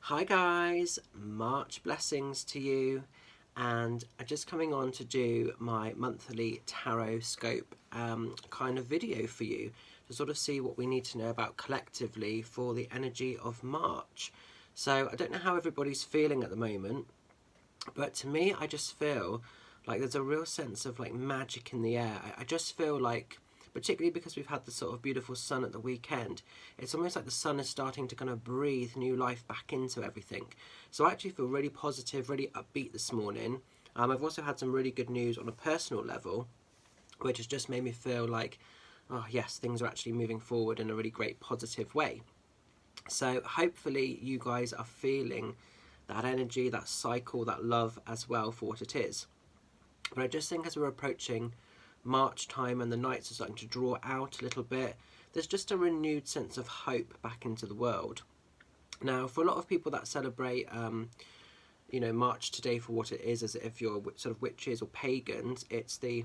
Hi guys, March blessings to you, and I'm just coming on to do my monthly tarot scope kind of video for you to sort of see what we need to know about collectively for the energy of March. So I don't know how everybody's feeling at the moment, but to me I just feel like there's a real sense of like magic in the air. I just feel like, particularly because we've had the sort of beautiful sun at the weekend, it's almost like the sun is starting to kind of breathe new life back into everything. So I actually feel really positive, really upbeat this morning. I've also had some really good news on a personal level, which has just made me feel like, oh yes, things are actually moving forward in a really great positive way. So hopefully you guys are feeling that energy, that cycle, that love as well for what it is. But I just think as we're approaching March time and the nights are starting to draw out a little bit, there's just a renewed sense of hope back into the world. Now, for a lot of people that celebrate, March today for what it is, as if you're sort of witches or pagans, it's the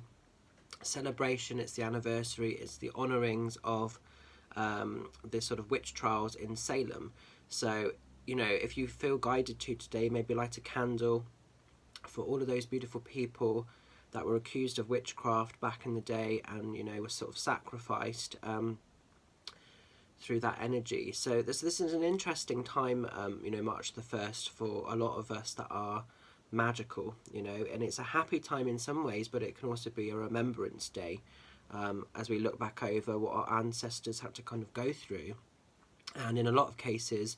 celebration, it's the anniversary, it's the honourings of the sort of witch trials in Salem. So, if you feel guided to today, maybe light a candle for all of those beautiful people that were accused of witchcraft back in the day and were sort of sacrificed through that energy. So this is an interesting time, March the 1st, for a lot of us that are magical, and it's a happy time in some ways, but it can also be a remembrance day, as we look back over what our ancestors had to kind of go through. And in a lot of cases,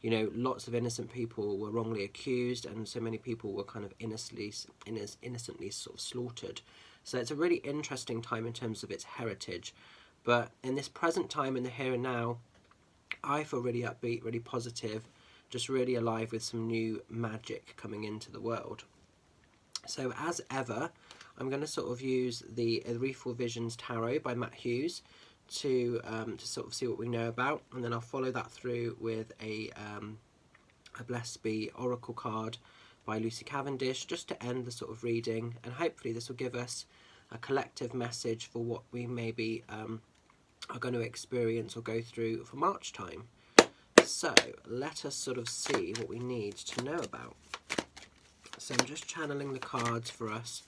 lots of innocent people were wrongly accused, and so many people were kind of innocently sort of slaughtered. So it's a really interesting time in terms of its heritage. But in this present time, in the here and now, I feel really upbeat, really positive, just really alive with some new magic coming into the world. So as ever, I'm going to sort of use the Ethereal Visions Tarot by Matt Hughes to sort of see what we know about, and then I'll follow that through with a Blessed Be Oracle card by Lucy Cavendish, just to end the sort of reading, and hopefully this will give us a collective message for what we maybe are going to experience or go through for March time. So let us sort of see what we need to know about. So I'm just channeling the cards for us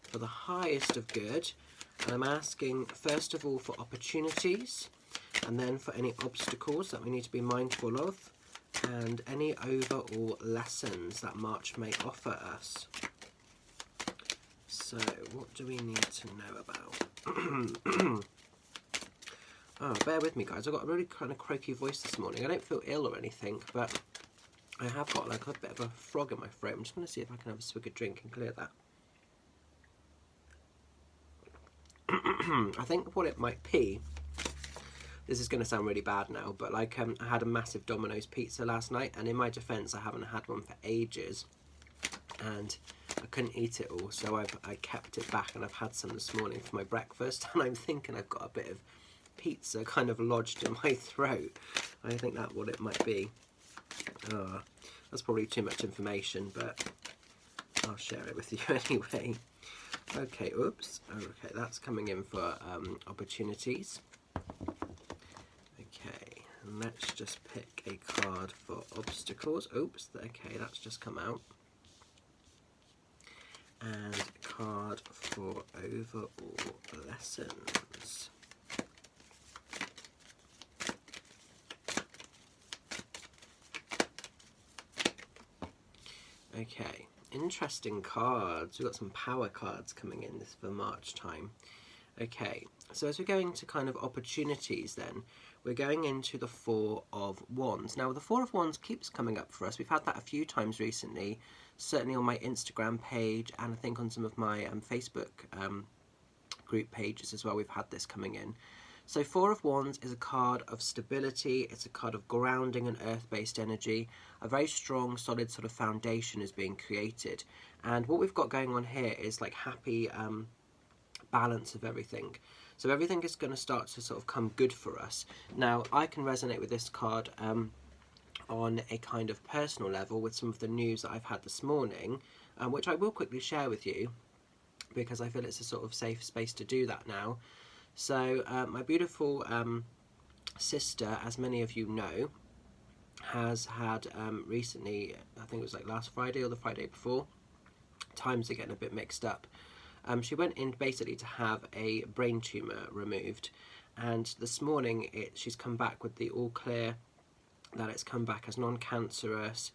for the highest of good. And I'm asking, first of all, for opportunities, and then for any obstacles that we need to be mindful of, and any overall lessons that March may offer us. So, what do we need to know about? Oh, bear with me, guys. I've got a really kind of croaky voice this morning. I don't feel ill or anything, but I have got like a bit of a frog in my throat. I'm just going to see if I can have a swig of drink and clear that. I think what it might be, this is going to sound really bad now, but like I had a massive Domino's pizza last night, and in my defence I haven't had one for ages, and I couldn't eat it all, so I kept it back, and I've had some this morning for my breakfast, and I'm thinking I've got a bit of pizza kind of lodged in my throat. I think that's what it might be. That's probably too much information, but I'll share it with you anyway. Okay, oops. Okay, that's coming in for opportunities. Okay, let's just pick a card for obstacles. Oops, okay, that's just come out. And a card for overall lessons. Okay, interesting cards. We've got some power cards coming in this for March time. Okay, so as we're going to kind of opportunities then, we're going into the Four of Wands. Now, the Four of Wands keeps coming up for us. We've had that a few times recently, certainly on my Instagram page, and I think on some of my Facebook group pages as well, we've had this coming in. So Four of Wands is a card of stability, it's a card of grounding and earth-based energy. A very strong, solid sort of foundation is being created. And what we've got going on here is like happy balance of everything. So everything is going to start to sort of come good for us. Now, I can resonate with this card on a kind of personal level with some of the news that I've had this morning, which I will quickly share with you, because I feel it's a sort of safe space to do that now. So my beautiful sister, as many of you know, has had recently, I think it was like last Friday or the Friday before, times are getting a bit mixed up. She went in basically to have a brain tumour removed, and this morning she's come back with the all clear, that it's come back as non-cancerous,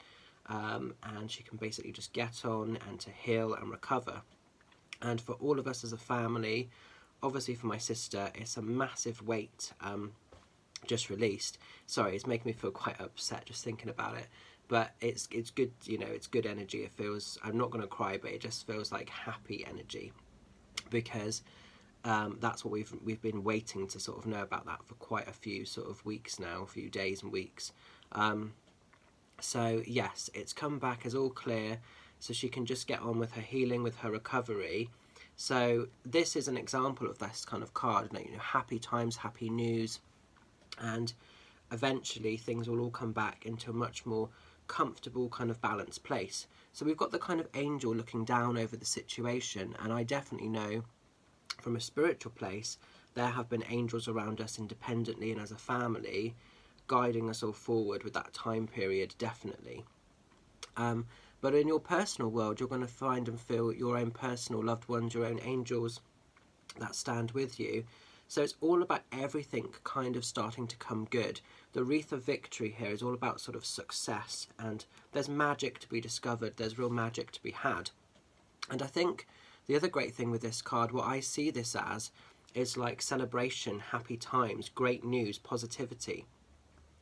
and she can basically just get on and to heal and recover. And for all of us as a family, obviously for my sister, it's a massive weight just released. Sorry, it's making me feel quite upset just thinking about it. But it's good, you know, it's good energy. It feels, I'm not going to cry, but it just feels like happy energy, because that's what we've been waiting to sort of know about that for quite a few sort of weeks now, a few days and weeks. So yes, it's come back as all clear, so she can just get on with her healing, with her recovery. So this is an example of this kind of card, you know, happy times, happy news, and eventually things will all come back into a much more comfortable kind of balanced place. So we've got the kind of angel looking down over the situation, and I definitely know from a spiritual place there have been angels around us independently and as a family, guiding us all forward with that time period, definitely. But in your personal world, you're going to find and feel your own personal loved ones, your own angels that stand with you. So it's all about everything kind of starting to come good. The wreath of victory here is all about sort of success, and there's magic to be discovered, there's real magic to be had. And I think the other great thing with this card, what I see this as, is like celebration, happy times, great news, positivity.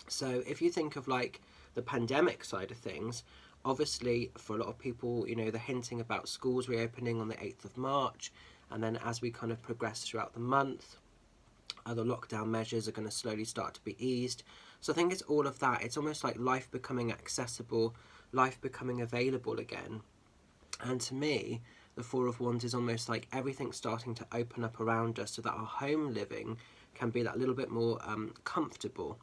So if you think of like the pandemic side of things, obviously for a lot of people, you know, they're hinting about schools reopening on the 8th of March, and then as we kind of progress throughout the month, other lockdown measures are going to slowly start to be eased. So I think it's all of that. It's almost like life becoming accessible, life becoming available again. And to me, the Four of Wands is almost like everything starting to open up around us so that our home living can be that little bit more comfortable.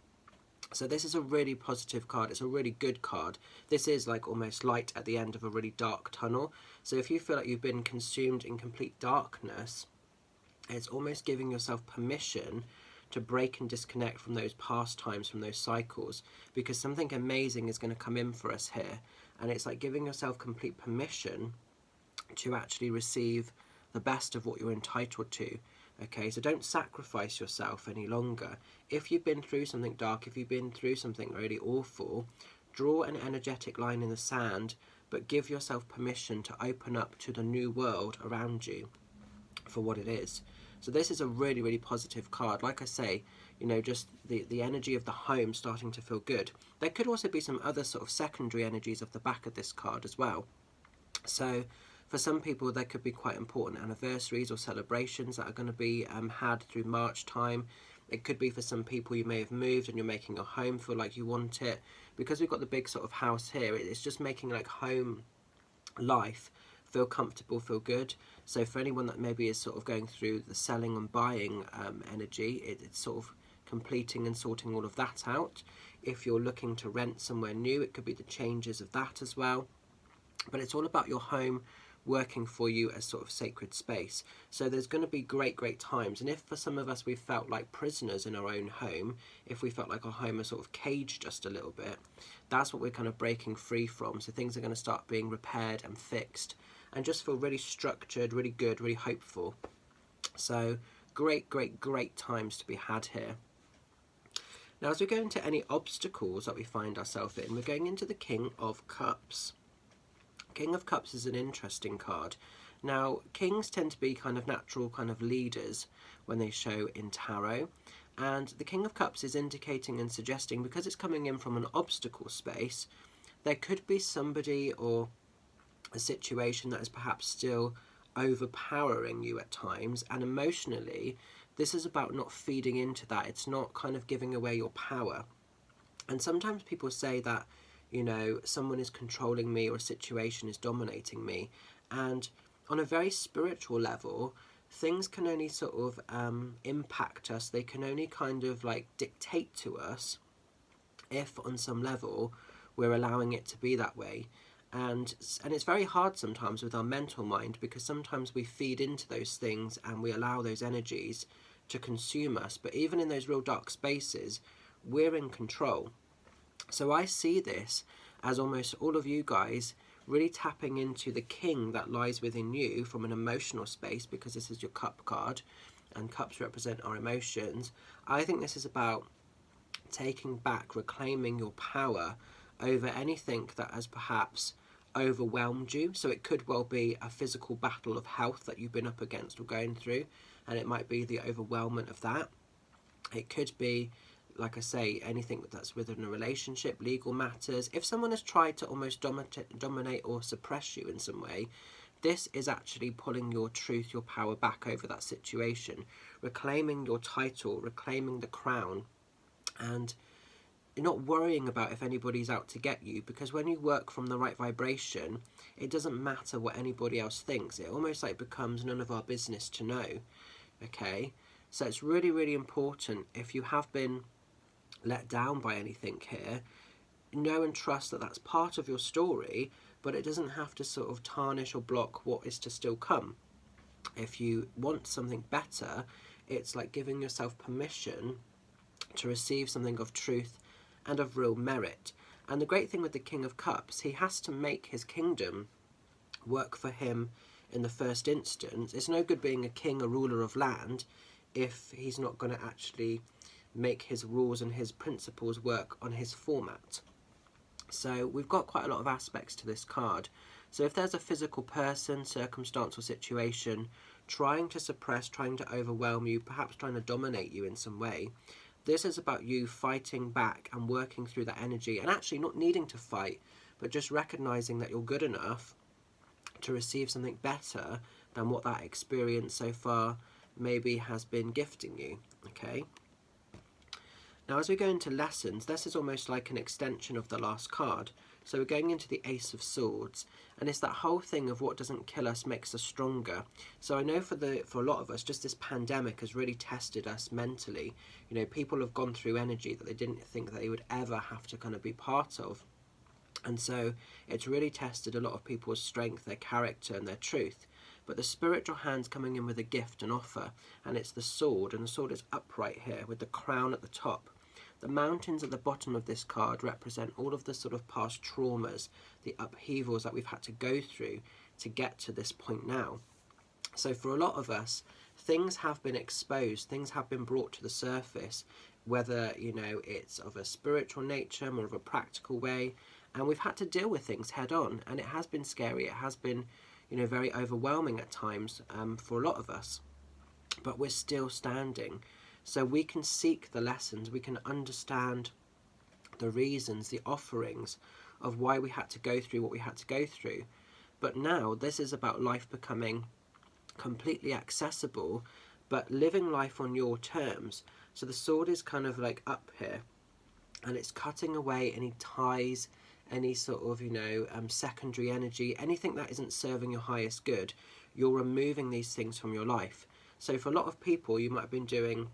So this is a really positive card. It's a really good card. This is like almost light at the end of a really dark tunnel. So if you feel like you've been consumed in complete darkness, it's almost giving yourself permission to break and disconnect from those past times, from those cycles, because something amazing is going to come in for us here. And it's like giving yourself complete permission to actually receive the best of what you're entitled to. Okay, so don't sacrifice yourself any longer. If you've been through something dark, if you've been through something really awful, draw an energetic line in the sand, but give yourself permission to open up to the new world around you for what it is. So this is a really, really positive card. Like I say, you know, just the energy of the home starting to feel good. There could also be some other sort of secondary energies off the back of this card as well. So for some people, there could be quite important anniversaries or celebrations that are going to be had through March time. It could be for some people you may have moved and you're making your home feel like you want it. Because we've got the big sort of house here, it's just making like home life feel comfortable, feel good. So for anyone that maybe is sort of going through the selling and buying energy, it's sort of completing and sorting all of that out. If you're looking to rent somewhere new, it could be the changes of that as well. But it's all about your home working for you as sort of sacred space. So there's going to be great, great times. And if for some of us we felt like prisoners in our own home, if we felt like our home is sort of caged just a little bit, that's what we're kind of breaking free from. So things are going to start being repaired and fixed and just feel really structured, really good, really hopeful. So great, great, great times to be had here. Now as we go into any obstacles that we find ourselves in, we're going into the King of Cups. King of Cups is an interesting card. Now, kings tend to be kind of natural kind of leaders when they show in tarot. And the King of Cups is indicating and suggesting, because it's coming in from an obstacle space, there could be somebody or a situation that is perhaps still overpowering you at times. And emotionally, this is about not feeding into that. It's not kind of giving away your power. And sometimes people say that, you know, someone is controlling me or a situation is dominating me. And on a very spiritual level, things can only sort of impact us. They can only kind of like dictate to us if on some level we're allowing it to be that way. And it's very hard sometimes with our mental mind, because sometimes we feed into those things and we allow those energies to consume us. But even in those real dark spaces, we're in control. So I see this as almost all of you guys really tapping into the king that lies within you from an emotional space, because this is your cup card and cups represent our emotions. I think this is about taking back, reclaiming your power over anything that has perhaps overwhelmed you. So it could well be a physical battle of health that you've been up against or going through, and it might be the overwhelmment of that. It could be, like I say, anything that's within a relationship, legal matters. If someone has tried to almost dominate or suppress you in some way, this is actually pulling your truth, your power back over that situation, reclaiming your title, reclaiming the crown, and not worrying about if anybody's out to get you, because when you work from the right vibration, it doesn't matter what anybody else thinks. It almost like becomes none of our business to know. Okay, so it's really, really important, if you have been let down by anything here, know and trust that that's part of your story, but it doesn't have to sort of tarnish or block what is to still come. If you want something better, it's like giving yourself permission to receive something of truth and of real merit. And the great thing with the King of Cups, he has to make his kingdom work for him in the first instance. It's no good being a king, a ruler of land, if he's not going to actually make his rules and his principles work on his format. So we've got quite a lot of aspects to this card. So if there's a physical person, circumstance or situation trying to suppress, trying to overwhelm you, perhaps trying to dominate you in some way, this is about you fighting back and working through that energy, and actually not needing to fight, but just recognizing that you're good enough to receive something better than what that experience so far maybe has been gifting you. Okay. Now as we go into lessons, this is almost like an extension of the last card. So we're going into the Ace of Swords, and it's that whole thing of what doesn't kill us makes us stronger. So I know for a lot of us, just this pandemic has really tested us mentally. You know, people have gone through energy that they didn't think they would ever have to kind of be part of. And so it's really tested a lot of people's strength, their character and their truth. But the spiritual hand's coming in with a gift, an offer, and it's the sword, and the sword is upright here with the crown at the top. The mountains at the bottom of this card represent all of the sort of past traumas, the upheavals that we've had to go through to get to this point now. So for a lot of us, things have been exposed, things have been brought to the surface, whether, you know, it's of a spiritual nature, more of a practical way, and we've had to deal with things head on, and it has been scary, it has been, you know, very overwhelming at times for a lot of us, but we're still standing. So we can seek the lessons, we can understand the reasons, the offerings of why we had to go through what we had to go through. But now this is about life becoming completely accessible, but living life on your terms. So the sword is kind of like up here, and it's cutting away any ties, any sort of, you know, secondary energy, anything that isn't serving your highest good. You're removing these things from your life. So for a lot of people, you might have been doing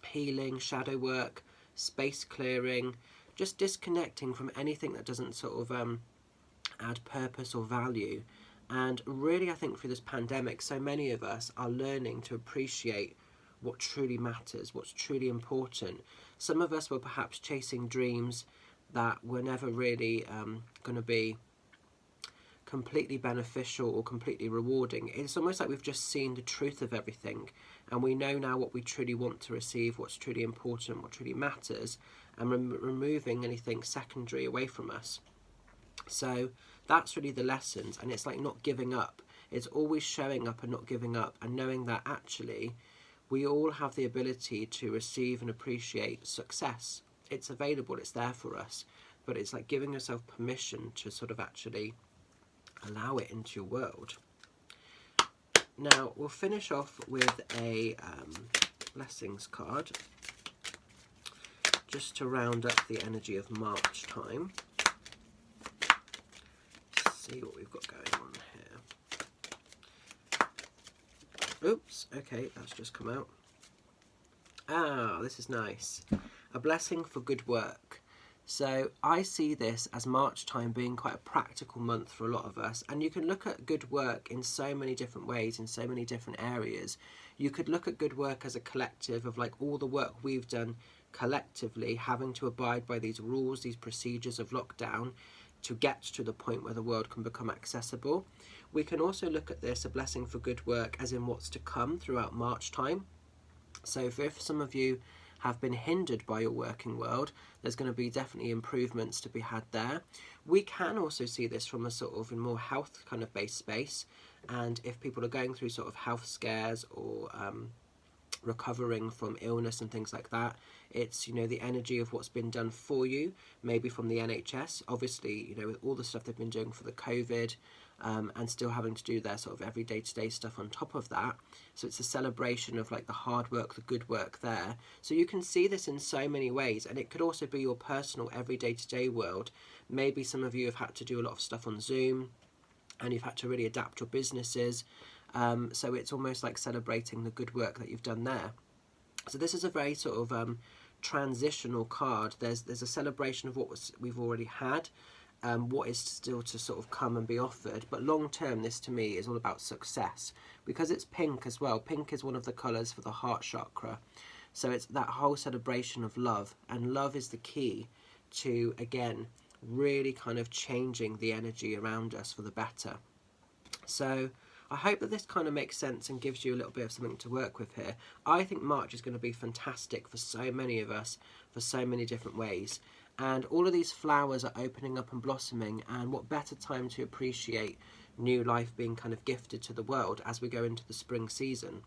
healing, shadow work, space clearing, just disconnecting from anything that doesn't sort of add purpose or value. And really, I think through this pandemic, so many of us are learning to appreciate what truly matters, what's truly important. Some of us were perhaps chasing dreams that were never really going to be completely beneficial or completely rewarding. It's almost like we've just seen the truth of everything, and we know now what we truly want to receive, what's truly important, what truly matters, and removing anything secondary away from us. So that's really the lessons, and it's like not giving up. It's always showing up and not giving up, and knowing that actually we all have the ability to receive and appreciate success. It's available, it's there for us, but it's like giving yourself permission to sort of actually allow it into your world. Now we'll finish off with a blessings card, just to round up the energy of March time. See what we've got going on here. Oops, okay, that's just come out. Ah, this is nice. A blessing for good work. So I see this as March time being quite a practical month for a lot of us, and you can look at good work in so many different ways, in so many different areas. You could look at good work as a collective of like all the work we've done collectively having to abide by these rules, these procedures of lockdown to get to the point where the world can become accessible. We can also look at this, a blessing for good work, as in what's to come throughout March time. So if some of you have been hindered by your working world, there's going to be definitely improvements to be had there. We can also see this from a sort of a more health kind of based space, and if people are going through sort of health scares or recovering from illness and things like that, it's, you know, the energy of what's been done for you, maybe from the NHS, obviously, you know, with all the stuff they've been doing for the COVID, and still having to do their sort of every day-to-day stuff on top of that. So it's a celebration of like the hard work, the good work there. So you can see this in so many ways, and it could also be your personal every day-to-day world. Maybe some of you have had to do a lot of stuff on Zoom, and you've had to really adapt your businesses. So it's almost like celebrating the good work that you've done there. So this is a very sort of transitional card. There's a celebration of what we've already had, what is still to sort of come and be offered. But long term, this to me is all about success, because it's pink as well. Pink is one of the colours for the heart chakra. So it's that whole celebration of love, and love is the key to, again, really kind of changing the energy around us for the better. So I hope that this kind of makes sense and gives you a little bit of something to work with here. I think March is going to be fantastic for so many of us, for so many different ways. And all of these flowers are opening up and blossoming, and what better time to appreciate new life being kind of gifted to the world as we go into the spring season.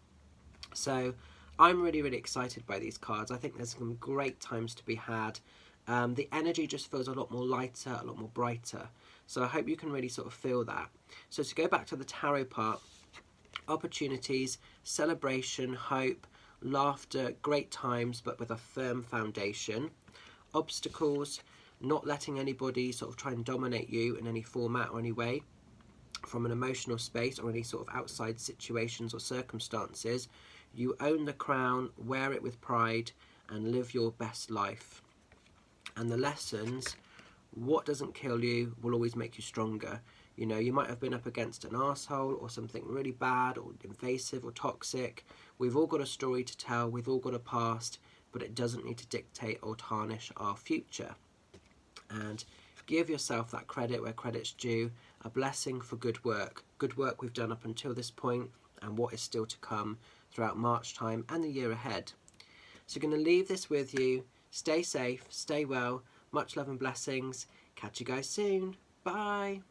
So I'm really, really excited by these cards. I think there's some great times to be had. The energy just feels a lot more lighter, a lot more brighter. So I hope you can really sort of feel that. So to go back to the tarot part, opportunities, celebration, hope, laughter, great times, but with a firm foundation. Obstacles, not letting anybody sort of try and dominate you in any format or any way from an emotional space or any sort of outside situations or circumstances. You own the crown, wear it with pride, and live your best life. And the lessons, what doesn't kill you will always make you stronger. You know, you might have been up against an arsehole or something really bad or invasive or toxic. We've all got a story to tell, we've all got a past, but it doesn't need to dictate or tarnish our future. And give yourself that credit where credit's due, a blessing for good work we've done up until this point and what is still to come throughout March time and the year ahead. So I'm going to leave this with you. Stay safe, stay well, much love and blessings. Catch you guys soon. Bye.